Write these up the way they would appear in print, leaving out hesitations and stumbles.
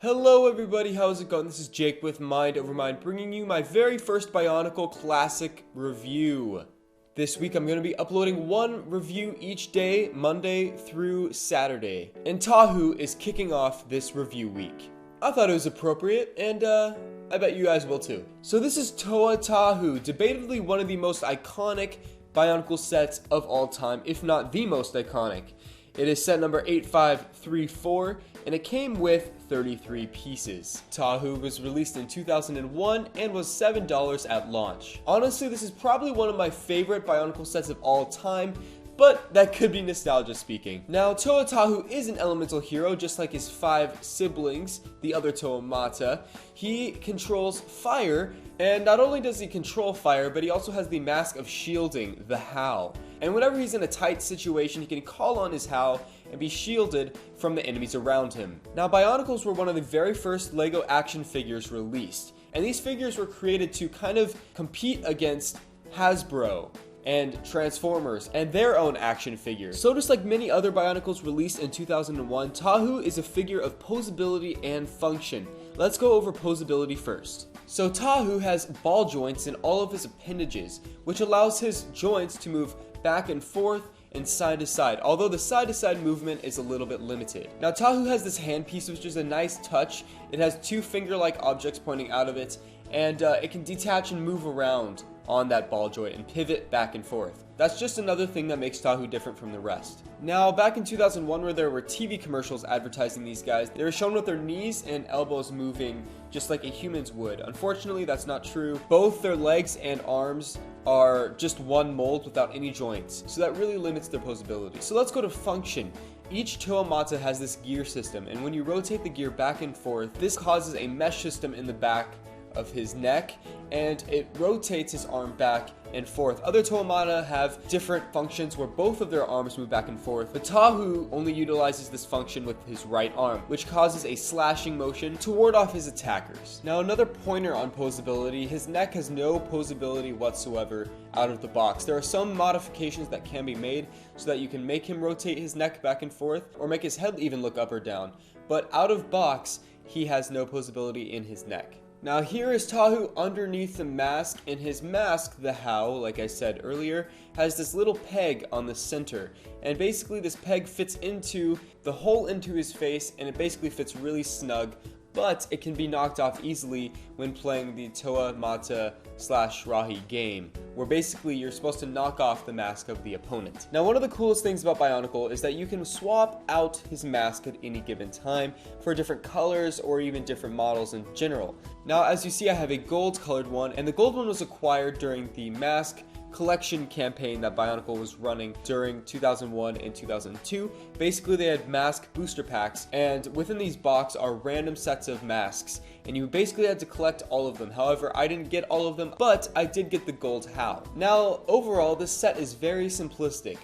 Hello everybody, how's it going? This is Jake with Mind Over Mind, bringing you my very first Bionicle Classic review. This week I'm going to be uploading one review each day, Monday through Saturday. And Tahu is kicking off this review week. I thought it was appropriate, and I bet you guys will too. So this is Toa Tahu, debatably one of the most iconic Bionicle sets of all time, if not the most iconic. It is set number 8534, and it came with 33 pieces. Tahu was released in 2001 and was $7 at launch. Honestly, this is probably one of my favorite Bionicle sets of all time, but that could be nostalgia speaking. Now, Toa Tahu is an elemental hero, just like his 5 siblings, the other Toa Mata. He controls fire, and not only does he control fire, but he also has the mask of shielding, the Howl. And whenever he's in a tight situation, he can call on his Howl and be shielded from the enemies around him. Now, Bionicles were one of the very first LEGO action figures released, and these figures were created to kind of compete against Hasbro and Transformers and their own action figures. So just like many other Bionicles released in 2001, Tahu is a figure of posability and function. Let's go over posability first. So Tahu has ball joints in all of his appendages, which allows his joints to move back and forth and side to side, although the side to side movement is a little bit limited. Now Tahu has this handpiece, which is a nice touch. It has 2 finger-like objects pointing out of it, and it can detach and move around on that ball joint and pivot back and forth. That's just another thing that makes Tahu different from the rest. Now, back in 2001, where there were TV commercials advertising these guys, they were shown with their knees and elbows moving just like a human's would. Unfortunately, that's not true. Both their legs and arms are just one mold without any joints, so that really limits their posability. So let's go to function. Each Toa Mata has this gear system, and when you rotate the gear back and forth, this causes a mesh system in the back of his neck, and it rotates his arm back and forth. Other Toa Mata have different functions where both of their arms move back and forth, but Tahu only utilizes this function with his right arm, which causes a slashing motion to ward off his attackers. Now, another pointer on posability, his neck has no posability whatsoever out of the box. There are some modifications that can be made so that you can make him rotate his neck back and forth, or make his head even look up or down, but out of box, he has no posability in his neck. Now here is Tahu underneath the mask, and his mask, the Howl, like I said earlier, has this little peg on the center, and basically this peg fits into the hole into his face, and it basically fits really snug, but it can be knocked off easily when playing the Toa Mata / Rahi game, where basically you're supposed to knock off the mask of the opponent. Now, one of the coolest things about Bionicle is that you can swap out his mask at any given time for different colors or even different models in general. Now, as you see, I have a gold colored one, and the gold one was acquired during the mask collection campaign that Bionicle was running during 2001 and 2002. Basically, they had mask booster packs, and within these boxes are random sets of masks, and you basically had to collect all of them. However, I didn't get all of them, but I did get the gold Howl. Now, overall, this set is very simplistic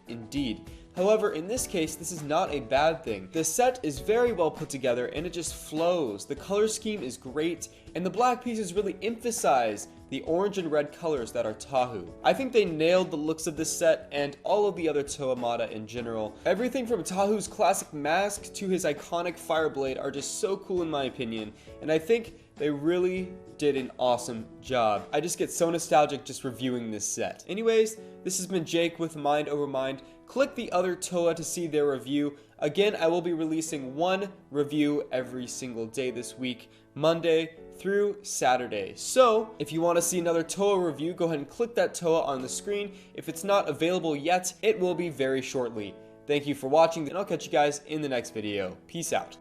indeed. However, in this case, this is not a bad thing. The set is very well put together, and it just flows. The color scheme is great, and the black pieces really emphasize the orange and red colors that are Tahu. I think they nailed the looks of this set and all of the other Toa Mata in general. Everything from Tahu's classic mask to his iconic fire blade are just so cool in my opinion, and I think they really did an awesome job. I just get so nostalgic just reviewing this set. Anyways, this has been Jake with Mind Over Mind. Click the other Toa to see their review. Again, I will be releasing one review every single day this week, Monday through Saturday. So, if you want to see another Toa review, go ahead and click that Toa on the screen. If it's not available yet, it will be very shortly. Thank you for watching, and I'll catch you guys in the next video. Peace out.